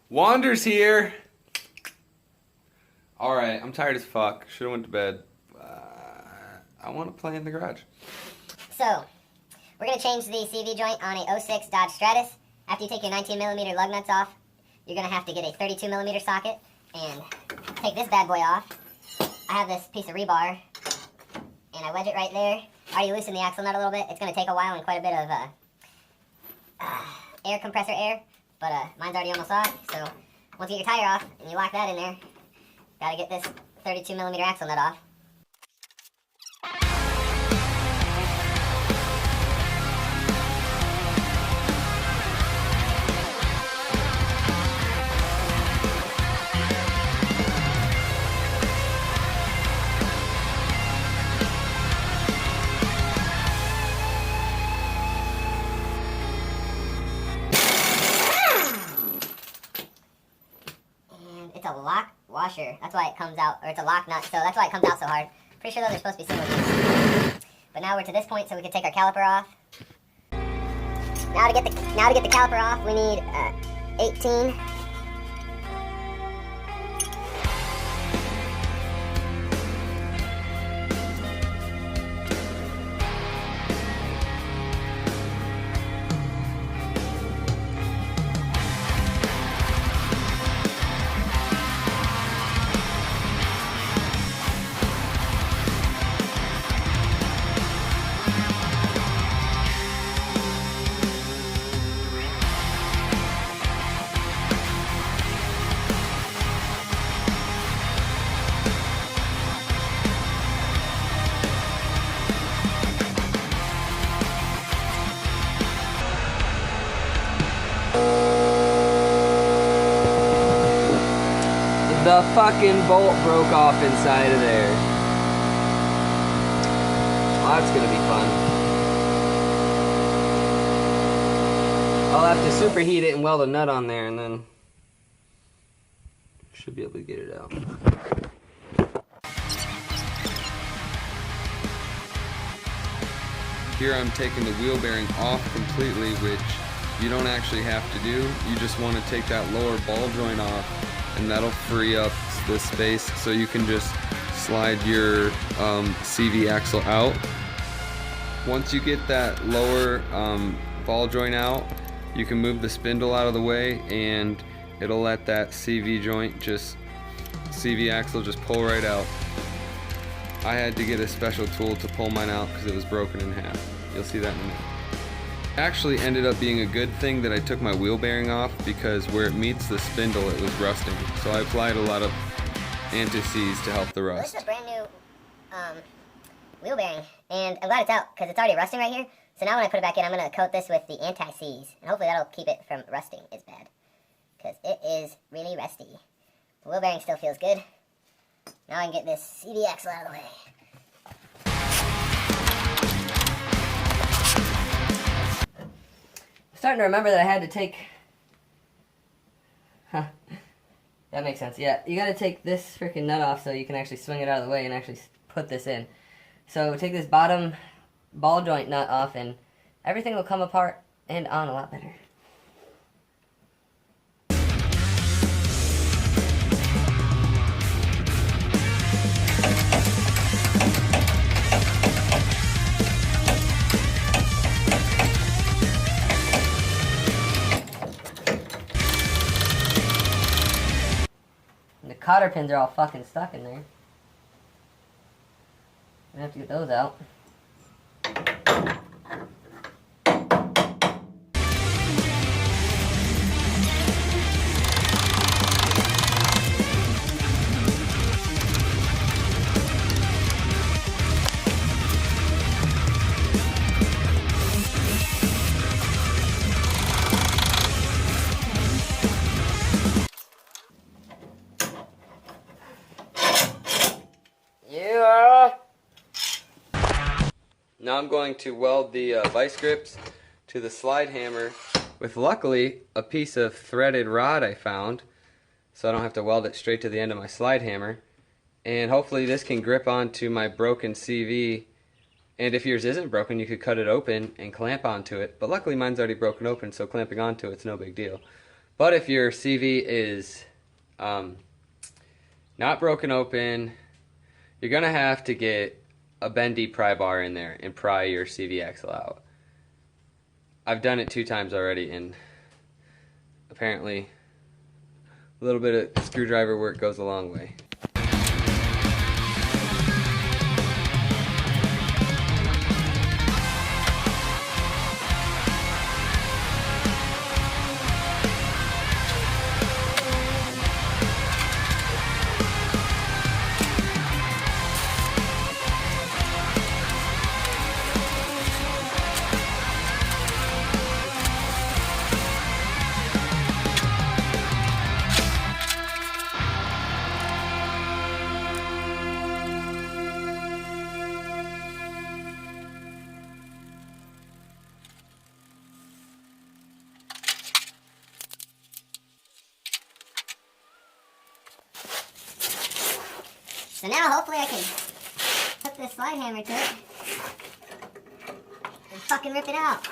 Wander's here. Alright, I'm tired as fuck. Should've went to bed. I want to play in the garage. So, we're going to change the CV joint on a 06 Dodge Stratus. After you take your 19mm lug nuts off, you're going to have to get a 32mm socket and take this bad boy off. I have this piece of rebar, and I wedge it right there. I already loosened the axle nut a little bit. It's going to take a while and quite a bit of air compressor air, but mine's already almost off. So, once you get your tire off and you lock that in there, got to get this 32mm axle nut off. It's a lock washer. That's why it comes out, or it's a lock nut, so that's why it comes out so hard. Pretty sure those are supposed to be single use. But now we're to this point, so we can take our caliper off. Now to get the caliper off, we need 18. The fucking bolt broke off inside of there. Oh, that's gonna be fun. I'll have to superheat it and weld a nut on there, and then should be able to get it out. Here I'm taking the wheel bearing off completely, which you don't actually have to do. You just want to take that lower ball joint off, and that'll free up the space so you can just slide your CV axle out. Once you get that lower ball joint out, you can move the spindle out of the way, and it'll let that CV axle just pull right out. I had to get a special tool to pull mine out because it was broken in half. You'll see that in a minute. Actually ended up being a good thing that I took my wheel bearing off, because where it meets the spindle it was rusting. So I applied a lot of anti-seize to help the rust. This is a brand new wheel bearing, and I'm glad it's out because it's already rusting right here. So now when I put it back in, I'm going to coat this with the anti-seize, and hopefully that'll keep it from rusting as bad, because it is really rusty. The wheel bearing still feels good. Now I can get this CV axle out of the way. I'm starting to remember that I had to take... Huh. That makes sense. Yeah, you gotta take this freaking nut off so you can actually swing it out of the way and actually put this in. So take this bottom ball joint nut off and everything will come apart and on a lot better. The cotter pins are all fucking stuck in there. I have to get those out. Now I'm going to weld the vice grips to the slide hammer with, luckily, a piece of threaded rod I found, so I don't have to weld it straight to the end of my slide hammer. And hopefully this can grip onto my broken CV, and if yours isn't broken you could cut it open and clamp onto it, but luckily mine's already broken open, so clamping onto it's no big deal. But if your CV is not broken open, you're going to have to get a bendy pry bar in there and pry your CV axle out. I've done it 2 times already, and apparently a little bit of screwdriver work goes a long way. So now hopefully I can hook this slide hammer to it and fucking rip it out.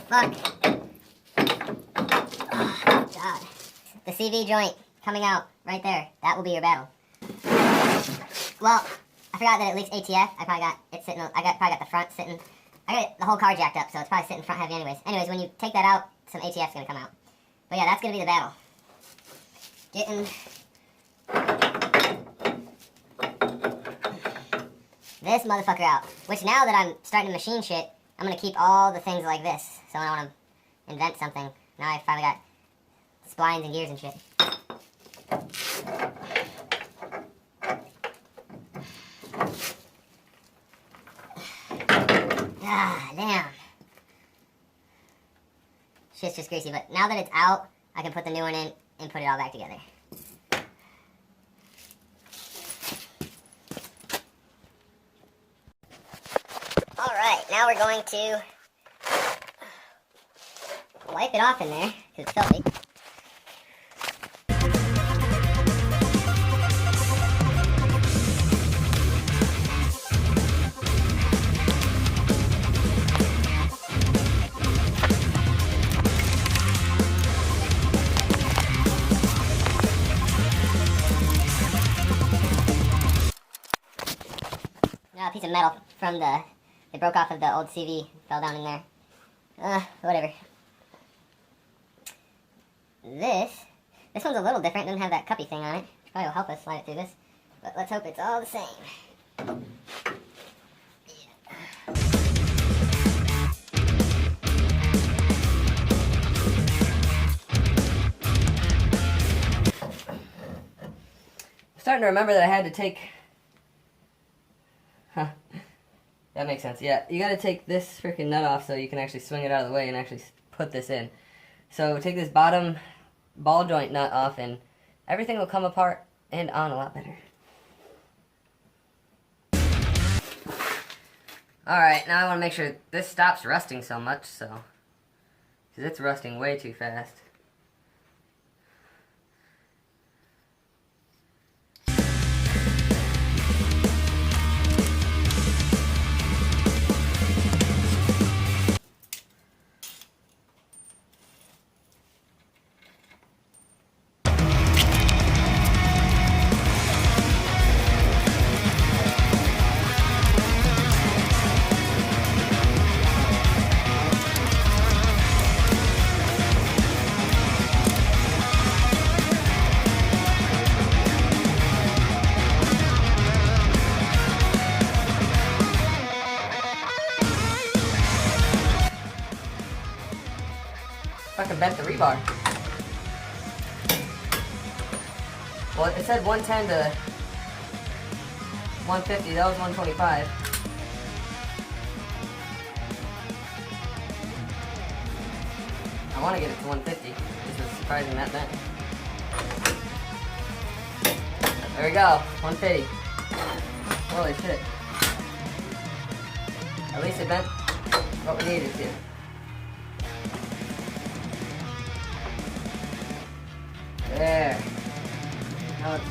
Fuck. Oh, God. The CV joint coming out right there. That will be your battle. Well, I forgot that it leaks ATF. I probably got it sitting. Probably got the front sitting. I got the whole car jacked up, so it's probably sitting front heavy anyways. Anyways, when you take that out, some ATF's gonna come out. But yeah, that's gonna be the battle. Getting this motherfucker out. Which now that I'm starting to machine shit, I'm gonna keep all the things like this. So when I wanna invent something, now I finally got splines and gears and shit. Ah, damn. Shit's just greasy, but now that it's out, I can put the new one in and put it all back together. Alright, now we're going to wipe it off in there, because it's filthy. Now a piece of metal from it broke off of the old CV, fell down in there. Whatever. This one's a little different, doesn't have that cuppy thing on it. Which probably will help us slide it through this. But let's hope it's all the same. I'm starting to remember that I had to take... Huh. That makes sense. Yeah, you gotta take this freaking nut off so you can actually swing it out of the way and actually put this in. So take this bottom ball joint nut off and everything will come apart and on a lot better. Alright, now I want to make sure this stops rusting so much, because it's rusting way too fast. Fucking bent the rebar. Well, it said 110 to 150. That was 125. I want to get it to 150. This is surprising that bent. There we go. 150. Holy shit. At least it bent what we needed to. There. Now it's...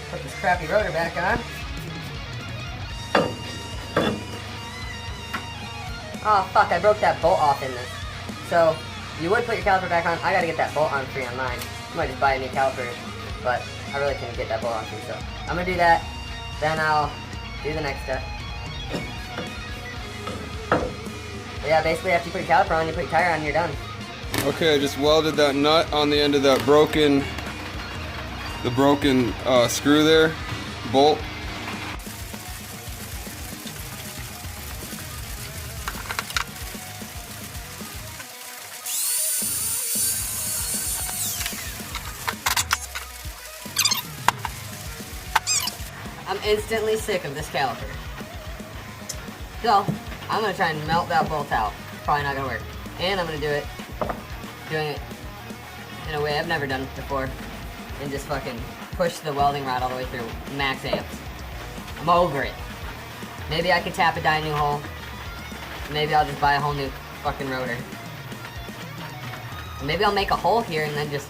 Put this crappy rotor back on. Oh fuck, I broke that bolt off in this. So, you would put your caliper back on. I gotta get that bolt on free on mine. I might just buy a new caliper, but I really can't get that bolt on free, so I'm gonna do that. Then I'll do the next step. But yeah, basically after you put your caliper on, you put your tire on, and you're done. Okay, I just welded that nut on the end of that broken screw there, bolt. I'm instantly sick of this caliper. So, I'm gonna try and melt that bolt out. Probably not gonna work. And I'm gonna do it, doing it in a way I've never done before. And just fucking push the welding rod all the way through max amps. I'm over it. Maybe I could tap a die new hole. Maybe I'll just buy a whole new fucking rotor. Maybe I'll make a hole here and then just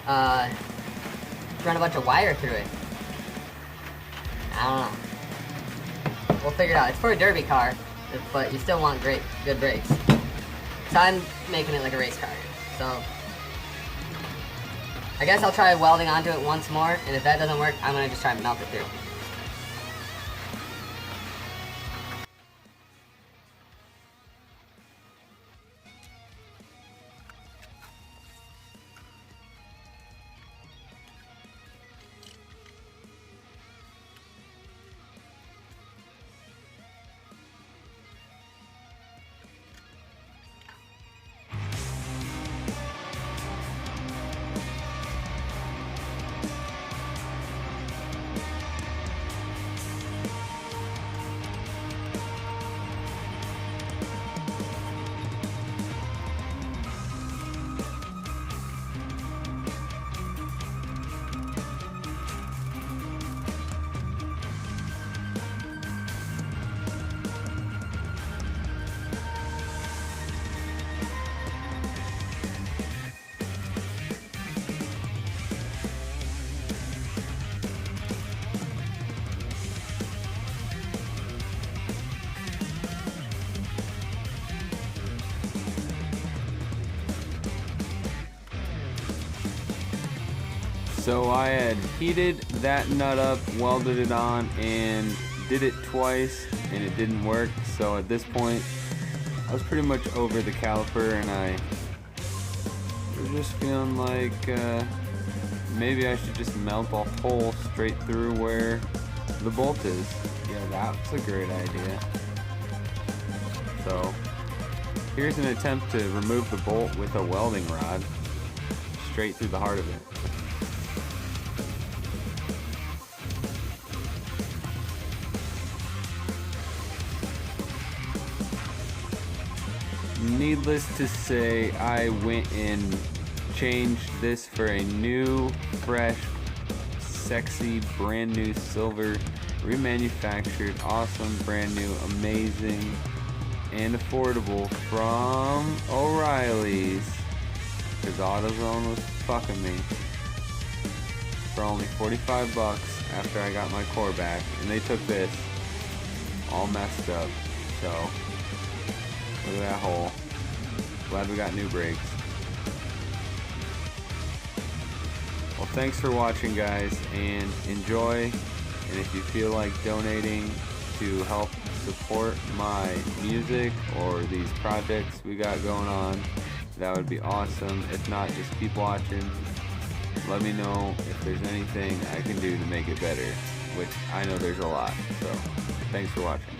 run a bunch of wire through it. I don't know. We'll figure it out. It's for a derby car, but you still want good brakes. So I'm making it like a race car. So I guess I'll try welding onto it once more, and if that doesn't work, I'm gonna just try and melt it through. So I had heated that nut up, welded it on, and did it twice, and it didn't work. So at this point, I was pretty much over the caliper, and I was just feeling like maybe I should just melt a hole straight through where the bolt is. Yeah, that's a great idea. So here's an attempt to remove the bolt with a welding rod straight through the heart of it. Needless to say, I went and changed this for a new, fresh, sexy, brand new silver, remanufactured, awesome, brand new, amazing, and affordable from O'Reilly's, because AutoZone was fucking me, for only 45 bucks after I got my core back, and they took this all messed up. So look at that hole. Glad we got new brakes. Well, thanks for watching, guys, and enjoy. And if you feel like donating to help support my music or these projects we got going on, that would be awesome. If not, just keep watching. Let me know if there's anything I can do to make it better, which I know there's a lot. So thanks for watching.